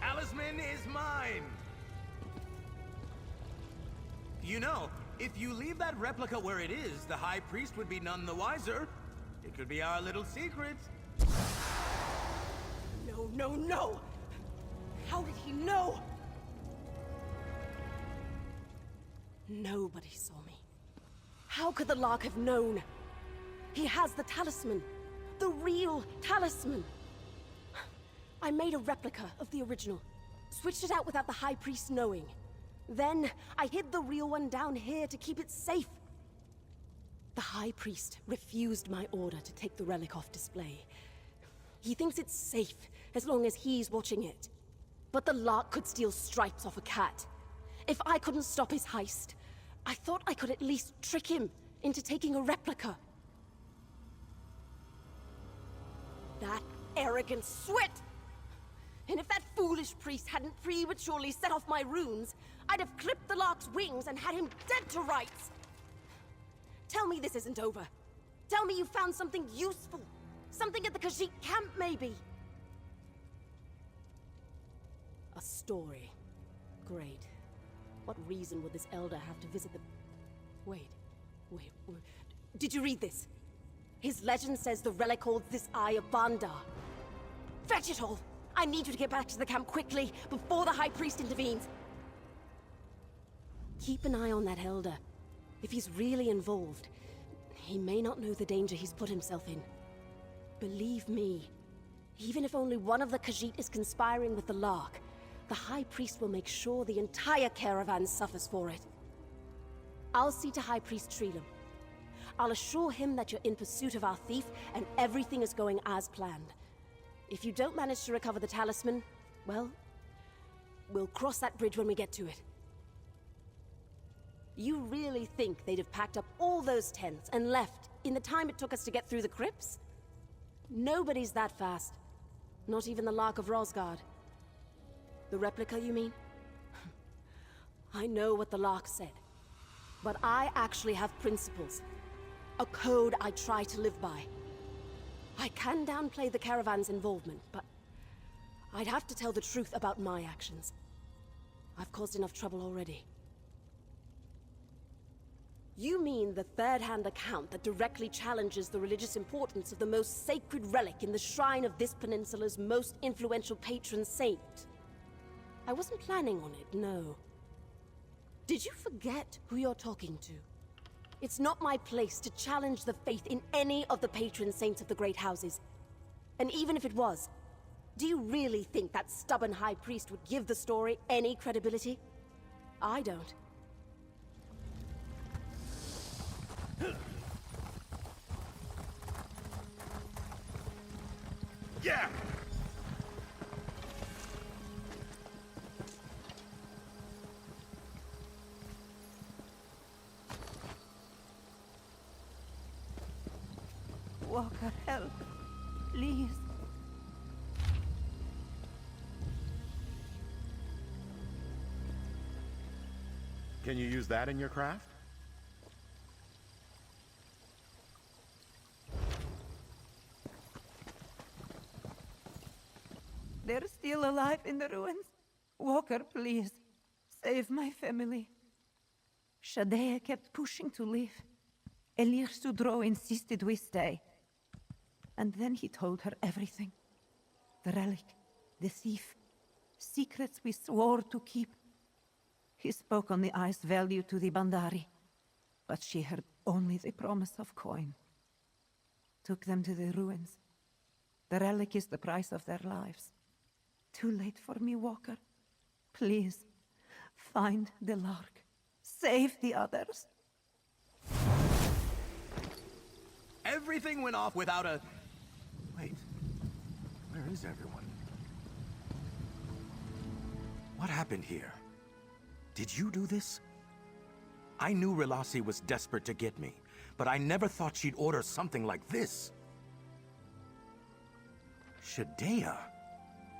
talisman is mine! You know, if you leave that replica where it is, the High Priest would be none the wiser. It could be our little secret. No, no, no! How did he know? Nobody saw me. How could the Lark have known? He has the talisman. The real talisman. I made a replica of the original. Switched it out without the High Priest knowing. Then, I hid the real one down here to keep it safe. The High Priest refused my order to take the relic off display. He thinks it's safe as long as he's watching it. But the Lark could steal stripes off a cat. If I couldn't stop his heist, I thought I could at least trick him into taking a replica. That arrogant swit! And if that foolish priest hadn't prematurely set off my runes, I'd have clipped the Lark's wings and had him dead to rights! Tell me this isn't over. Tell me you found something useful. Something at the Khajiit camp, maybe. A story. Great. What reason would this elder have to visit the... Wait. Did you read this? His legend says the relic holds this eye of Bandar. Fetch it all! I need you to get back to the camp quickly, before the High Priest intervenes. Keep an eye on that elder. If he's really involved, he may not know the danger he's put himself in. Believe me, even if only one of the Khajiit is conspiring with the Lark, the High Priest will make sure the entire caravan suffers for it. I'll see to High Priest Treelam. I'll assure him that you're in pursuit of our thief and everything is going as planned. If you don't manage to recover the talisman, well, we'll cross that bridge when we get to it. You really think they'd have packed up all those tents and left in the time it took us to get through the crypts? Nobody's that fast. Not even the Lark of Rosgard. The replica, you mean? I know what the Lark said. But I actually have principles. A code I try to live by. I can downplay the caravan's involvement, but I'd have to tell the truth about my actions. I've caused enough trouble already. You mean the third-hand account that directly challenges the religious importance of the most sacred relic in the shrine of this peninsula's most influential patron saint? I wasn't planning on it, no. Did you forget who you're talking to? It's not my place to challenge the faith in any of the patron saints of the great houses. And even if it was, do you really think that stubborn high priest would give the story any credibility? I don't. Yeah! Walker, help. Please. Can you use that in your craft? They're still alive in the ruins. Walker, please. Save my family. Shadea kept pushing to leave. Elir Sudro insisted we stay. And then he told her everything. The relic, the thief, secrets we swore to keep. He spoke on the eye's value to the Bandari, but she heard only the promise of coin. Took them to the ruins. The relic is the price of their lives. Too late for me, Walker. Please, find the Lark. Save the others. Everything went off without a... Wait, where is everyone? What happened here? Did you do this? I knew Relasi was desperate to get me, but I never thought she'd order something like this. Shadea?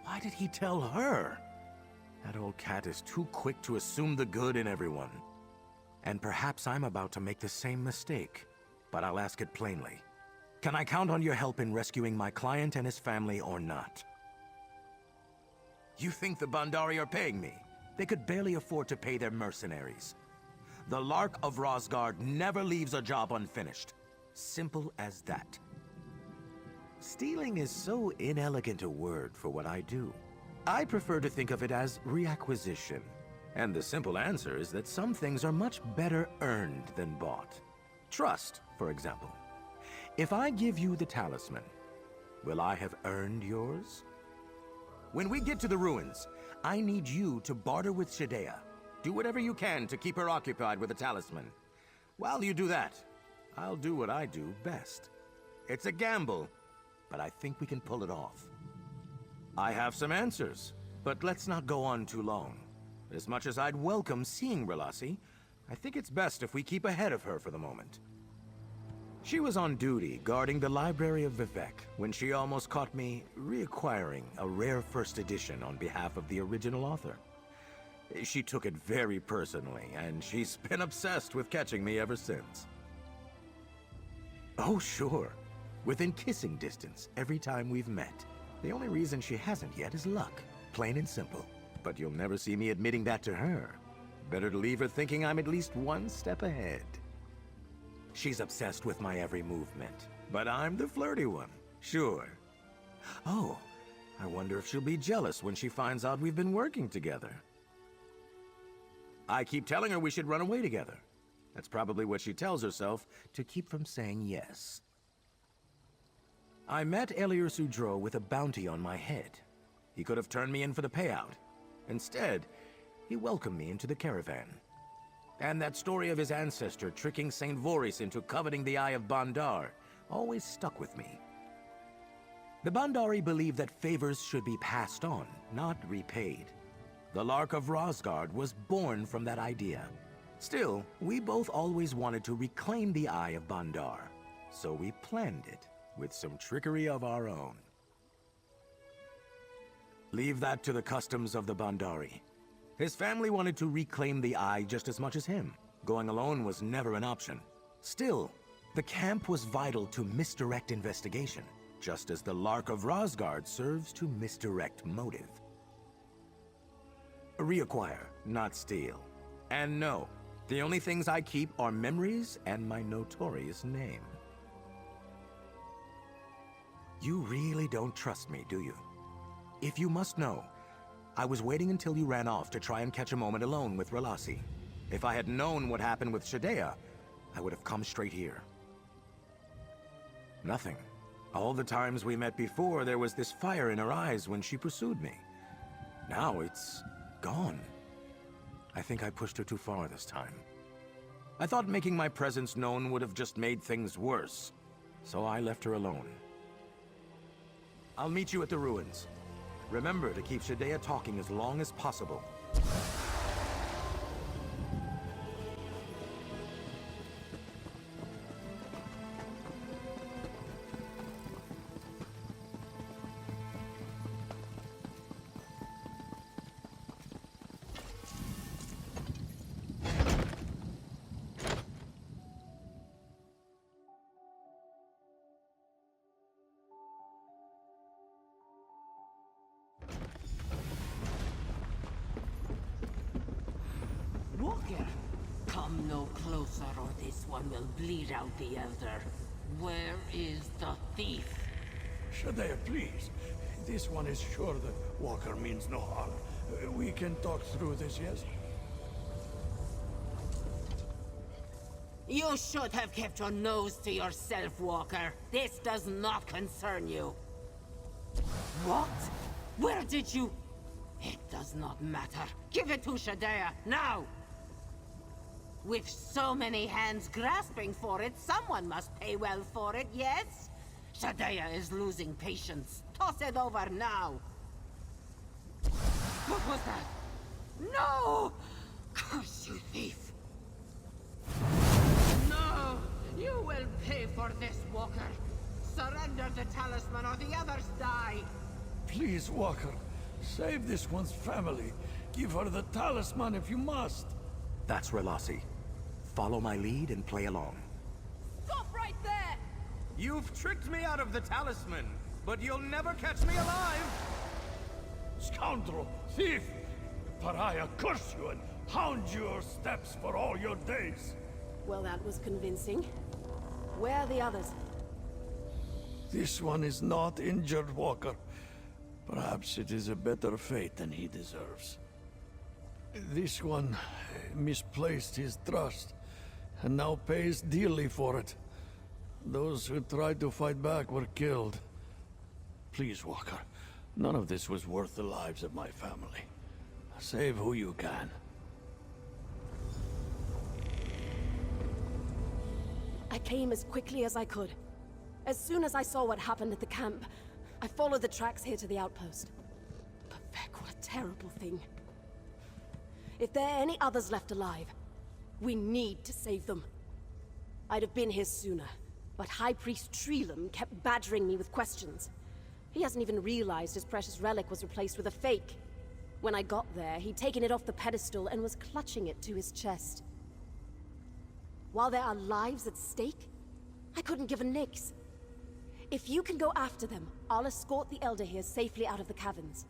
Why did he tell her? That old cat is too quick to assume the good in everyone. And perhaps I'm about to make the same mistake, but I'll ask it plainly. Can I count on your help in rescuing my client and his family or not? You think the Bandari are paying me? They could barely afford to pay their mercenaries. The Lark of Rosgard never leaves a job unfinished. Simple as that. Stealing is so inelegant a word for what I do. I prefer to think of it as reacquisition. And the simple answer is that some things are much better earned than bought. Trust, for example. If I give you the talisman, will I have earned yours? When we get to the ruins, I need you to barter with Shadea. Do whatever you can to keep her occupied with the talisman. While you do that, I'll do what I do best. It's a gamble, but I think we can pull it off. I have some answers, but let's not go on too long. As much as I'd welcome seeing Relasi, I think it's best if we keep ahead of her for the moment. She was on duty guarding the Library of Vivec when she almost caught me reacquiring a rare first edition on behalf of the original author. She took it very personally, and she's been obsessed with catching me ever since. Oh, sure. Within kissing distance every time we've met. The only reason she hasn't yet is luck. Plain and simple. But you'll never see me admitting that to her. Better to leave her thinking I'm at least one step ahead. She's obsessed with my every movement, but I'm the flirty one, sure. Oh, I wonder if she'll be jealous when she finds out we've been working together. I keep telling her we should run away together. That's probably what she tells herself to keep from saying yes. I met Eliur Sudro with a bounty on my head. He could have turned me in for the payout. Instead, he welcomed me into the caravan. And that story of his ancestor tricking Saint Voris into coveting the Eye of Bandar always stuck with me. The Bandari believe that favors should be passed on, not repaid. The Lark of Rosgard was born from that idea. Still, we both always wanted to reclaim the Eye of Bandar, so we planned it with some trickery of our own. Leave that to the customs of the Bandari. His family wanted to reclaim the Eye just as much as him. Going alone was never an option. Still, the camp was vital to misdirect investigation, just as the Lark of Rosgard serves to misdirect motive. Reacquire, not steal. And no, the only things I keep are memories and my notorious name. You really don't trust me, do you? If you must know, I was waiting until you ran off to try and catch a moment alone with Relasi. If I had known what happened with Shadea, I would have come straight here. Nothing. All the times we met before, there was this fire in her eyes when she pursued me. Now it's gone. I think I pushed her too far this time. I thought making my presence known would have just made things worse, so I left her alone. I'll meet you at the ruins. Remember to keep Shadea talking as long as possible. Walker, come no closer or this one will bleed out the Elder. Where is the thief? Shadea, please. This one is sure that Walker means no harm. We can talk through this, yes? You should have kept your nose to yourself, Walker. This does not concern you. What? Where did you... It does not matter. Give it to Shadea, now! With so many hands grasping for it, someone must pay well for it, yes? Shadea is losing patience. Toss it over now! What was that? No! Curse you, thief! No! You will pay for this, Walker! Surrender the talisman or the others die! Please, Walker. Save this one's family. Give her the talisman if you must. That's Relasi. Follow my lead and play along. Stop right there! You've tricked me out of the talisman, but you'll never catch me alive! Scoundrel! Thief! Pariah, curse you and hound your steps for all your days! Well, that was convincing. Where are the others? This one is not injured, Walker. Perhaps it is a better fate than he deserves. This one misplaced his trust, and now pays dearly for it. Those who tried to fight back were killed. Please, Walker, none of this was worth the lives of my family. Save who you can. I came as quickly as I could. As soon as I saw what happened at the camp, I followed the tracks here to the outpost. But Vec, what a terrible thing. If there are any others left alive, we need to save them. I'd have been here sooner, but High Priest Treelam kept badgering me with questions. He hasn't even realized his precious relic was replaced with a fake. When I got there, he'd taken it off the pedestal and was clutching it to his chest. While there are lives at stake, I couldn't give a nix. If you can go after them, I'll escort the Elder here safely out of the caverns.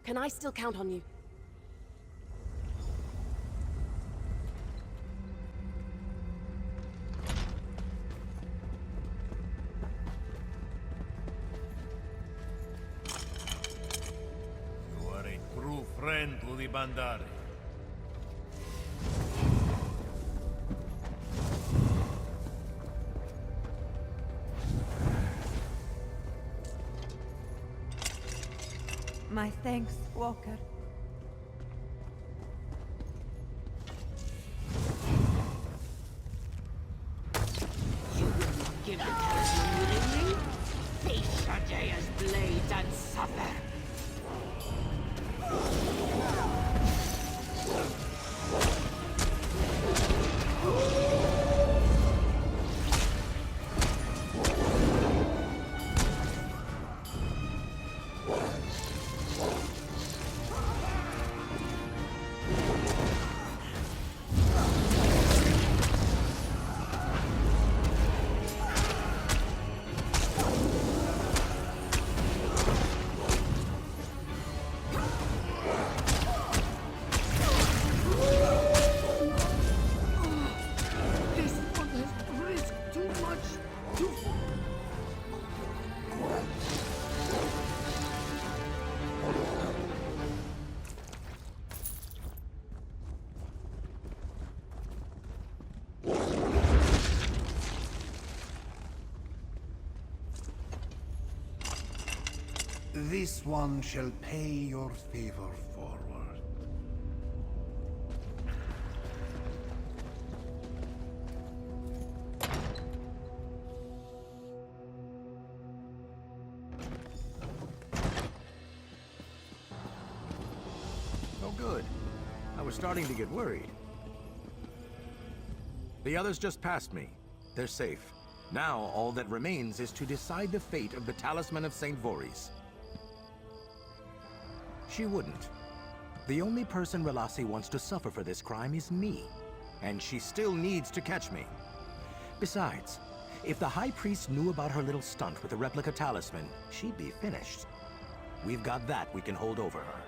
Can I still count on you? You are a true friend to the Bandari. My thanks, Walker. You will not give the talisman willingly? Face Shadea's blades and suffer! This one shall pay your favor forward. Oh, good. I was starting to get worried. The others just passed me. They're safe. Now, all that remains is to decide the fate of the Talisman of St. Voorhis. She wouldn't. The only person Relasi wants to suffer for this crime is me. And she still needs to catch me. Besides, if the High Priest knew about her little stunt with the replica talisman, she'd be finished. We've got that we can hold over her.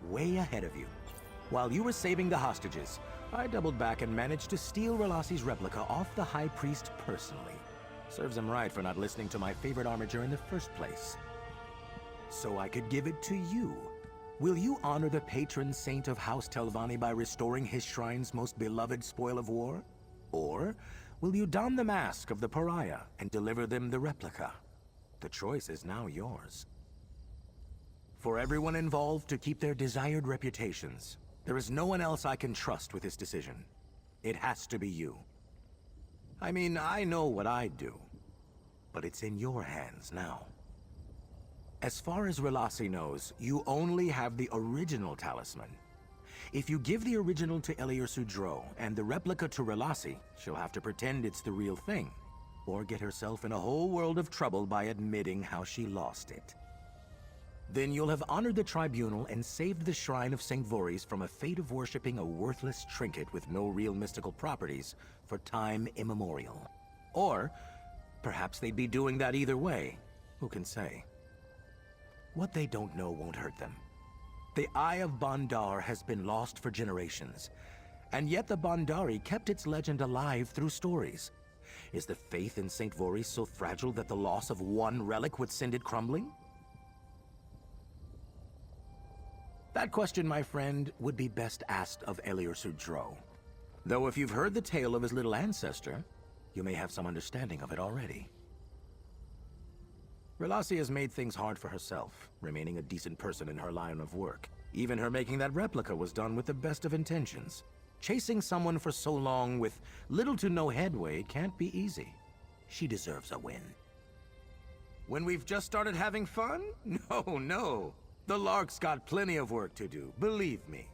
Way ahead of you. While you were saving the hostages, I doubled back and managed to steal Relasi's replica off the High Priest personally. Serves him right for not listening to my favorite armature in the first place. So I could give it to you. Will you honor the patron saint of House Telvanni by restoring his shrine's most beloved spoil of war? Or will you don the mask of the pariah and deliver them the replica? The choice is now yours. For everyone involved to keep their desired reputations, there is no one else I can trust with this decision. It has to be you. I mean, I know what I'd do, but it's in your hands now. As far as Relasi knows, you only have the original talisman. If you give the original to Elier Sudro and the replica to Relasi, she'll have to pretend it's the real thing, or get herself in a whole world of trouble by admitting how she lost it. Then you'll have honored the tribunal and saved the shrine of St. Voorhis from a fate of worshipping a worthless trinket with no real mystical properties for time immemorial. Or perhaps they'd be doing that either way. Who can say? What they don't know won't hurt them. The Eye of Bondar has been lost for generations, and yet the Bondari kept its legend alive through stories. Is the faith in St. Voris so fragile that the loss of one relic would send it crumbling? That question, my friend, would be best asked of Elior Sudro. Though if you've heard the tale of his little ancestor, you may have some understanding of it already. Relasi has made things hard for herself, remaining a decent person in her line of work. Even her making that replica was done with the best of intentions. Chasing someone for so long with little to no headway can't be easy. She deserves a win. When we've just started having fun? No. The Lark's got plenty of work to do, believe me.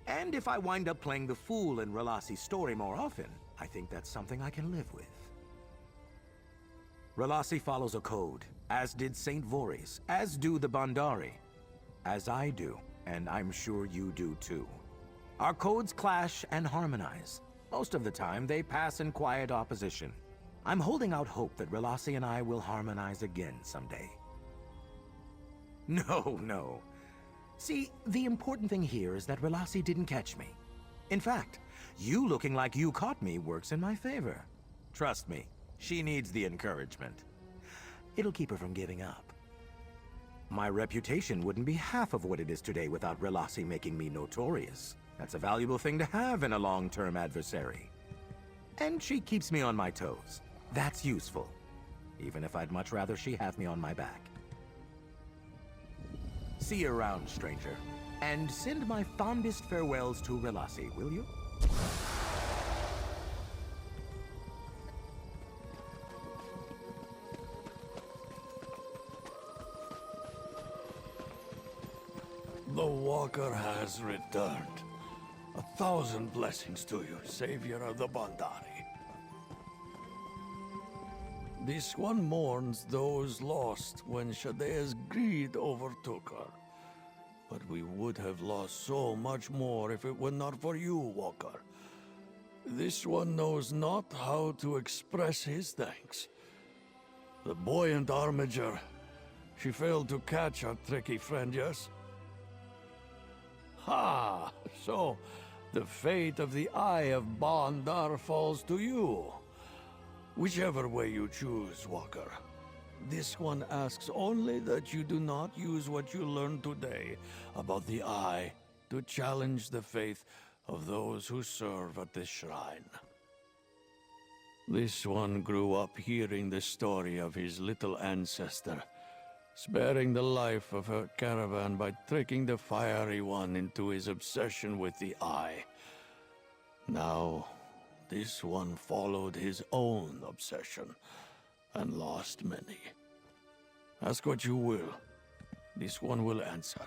And if I wind up playing the fool in Relasi's story more often, I think that's something I can live with. Relasi follows a code, as did St. Voris, as do the Bondari. As I do, and I'm sure you do too. Our codes clash and harmonize. Most of the time, they pass in quiet opposition. I'm holding out hope that Relasi and I will harmonize again someday. No. See, the important thing here is that Relasi didn't catch me. In fact, you looking like you caught me works in my favor. Trust me, she needs the encouragement. It'll keep her from giving up. My reputation wouldn't be half of what it is today without Relasi making me notorious. That's a valuable thing to have in a long-term adversary. And she keeps me on my toes. That's useful. Even if I'd much rather she have me on my back. See you around, stranger. And send my fondest farewells to Relasi, will you? The Walker has returned. 1,000 blessings to you, Savior of the Bondari. This one mourns those lost when Shadea's greed overtook her. But we would have lost so much more if it were not for you, Walker. This one knows not how to express his thanks. The buoyant Armiger, she failed to catch our tricky friend, yes? Ha! So, the fate of the Eye of Bondar falls to you. Whichever way you choose, Walker. This one asks only that you do not use what you learned today about the Eye to challenge the faith of those who serve at this shrine. This one grew up hearing the story of his little ancestor, sparing the life of her caravan by tricking the Fiery One into his obsession with the Eye. Now, this one followed his own obsession, and lost many. Ask what you will, this one will answer.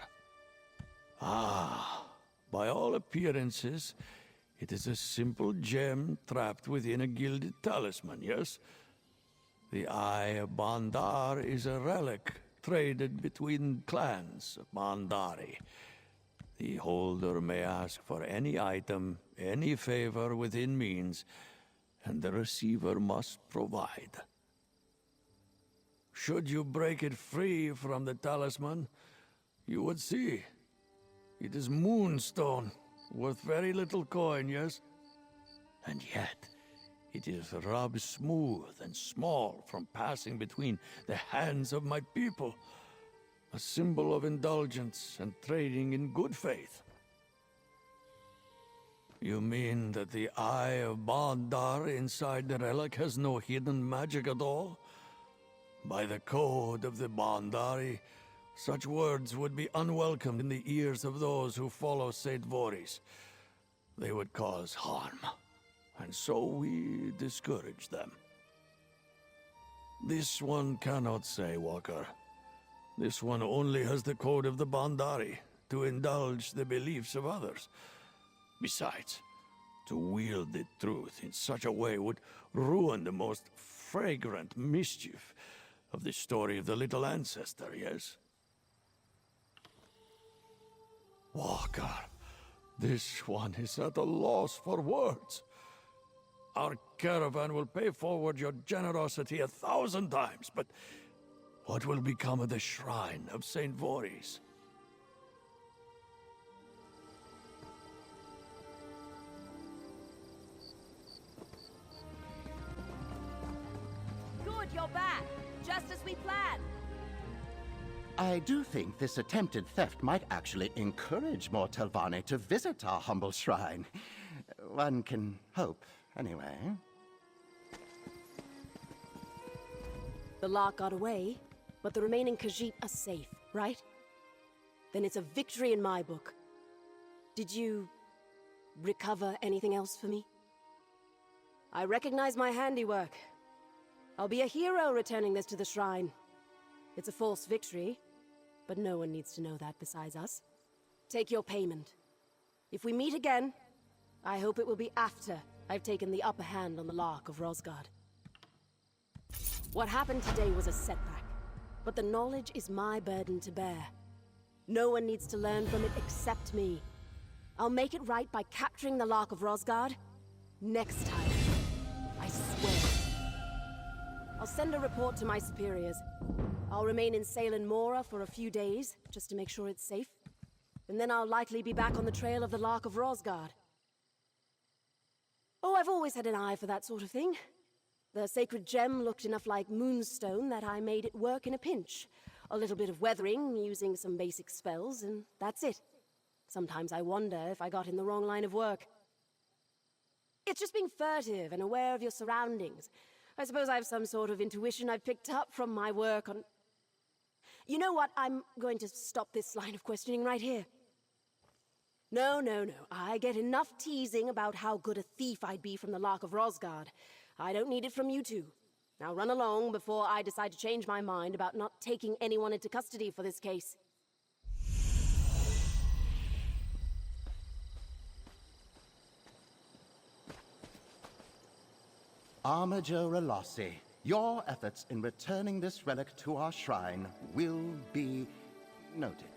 Ah, by all appearances, it is a simple gem trapped within a gilded talisman, yes? The Eye of Bondar is a relic traded between clans of Bondari. The holder may ask for any item, any favor within means, and the receiver must provide. Should you break it free from the talisman, you would see. It is moonstone, worth very little coin, yes? And yet, it is rubbed smooth and small from passing between the hands of my people. A symbol of indulgence and trading in good faith. You mean that the Eye of Bondar inside the relic has no hidden magic at all? By the code of the Bondari, such words would be unwelcome in the ears of those who follow St. Voris. They would cause harm, and so we discourage them. This one cannot say, Walker. This one only has the code of the Bondari to indulge the beliefs of others. Besides, to wield the truth in such a way would ruin the most fragrant mischief of the story of the little ancestor, yes? Walker, this one is at a loss for words. Our caravan will pay forward your generosity 1,000 times, but What will become of the shrine of St. Voorhis? Good, you're back. Just as we planned. I do think this attempted theft might actually encourage more Telvanni to visit our humble shrine. One can hope, anyway. The Lark got away, but the remaining Khajiit are safe, right? Then it's a victory in my book. Did you recover anything else for me? I recognize my handiwork. I'll be a hero returning this to the shrine. It's a false victory, but no one needs to know that besides us. Take your payment. If we meet again, I hope it will be after I've taken the upper hand on the Lark of Rosgard. What happened today was a setback, but the knowledge is my burden to bear. No one needs to learn from it except me. I'll make it right by capturing the Lark of Rosgard next time. I swear. I'll send a report to my superiors. I'll remain in Hermaeus Mora for a few days, just to make sure it's safe. And then I'll likely be back on the trail of the Lark of Rosgard. Oh, I've always had an eye for that sort of thing. The sacred gem looked enough like moonstone that I made it work in a pinch. A little bit of weathering, using some basic spells, and that's it. Sometimes I wonder if I got in the wrong line of work. It's just being furtive and aware of your surroundings. I suppose I have some sort of intuition I've picked up from my work on... You know what? I'm going to stop this line of questioning right here. No. I get enough teasing about how good a thief I'd be from the Lark of Rosgard. I don't need it from you two. Now run along before I decide to change my mind about not taking anyone into custody for this case. Armiger Relossi, your efforts in returning this relic to our shrine will be noted.